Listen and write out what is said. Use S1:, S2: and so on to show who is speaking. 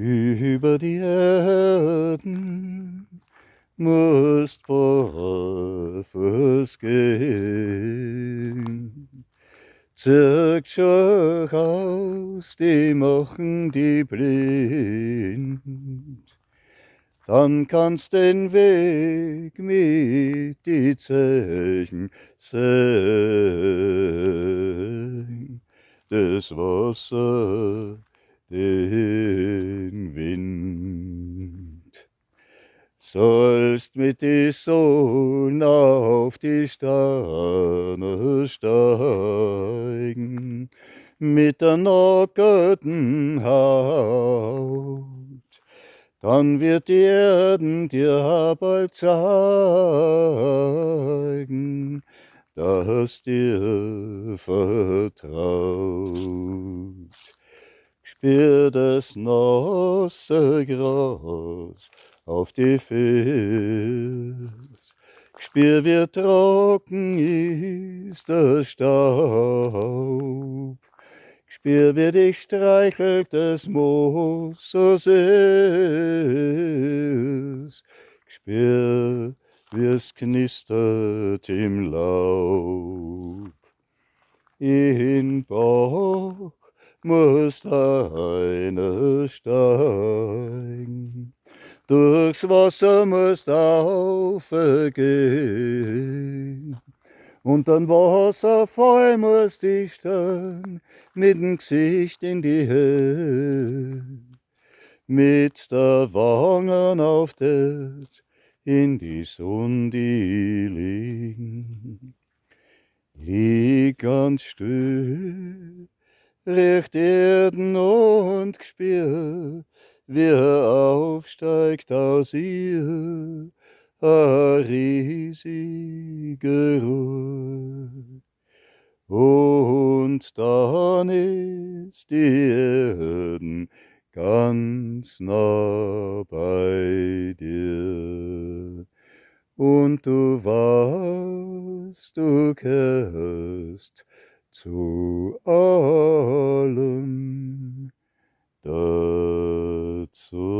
S1: Über die Erden musst barfuß gehen. Zirkt schon raus, die machen die blind. Dann kannst den Weg mit die Zeichen sehen. Das Wasser, den Wind. Sollst mit die Sohlen auf die Sterne steigen, mit der nackerten Haut, dann wird die Erden dir bald zeigen, dass dir vertraut. Spür das nasse Gras auf die Füße, spür wie trocken ist der Staub, spür wie dich streichelt das Moos so süß, spür wie es knistert im Laub. In Bauch muss einer steigen, durchs Wasser musst aufgehen, und dann Wasserfall musst dich stellen, mit dem Gesicht in die Höhe, mit der Wangen auf der in die Sonne die liegen. Lieg ganz still, recht Erden und gspür, wie er aufsteigt aus ihr, a riesige Ruhe. Und dann ist die Erden ganz nah bei dir. Und du weißt, du kehrst zu allem dazu.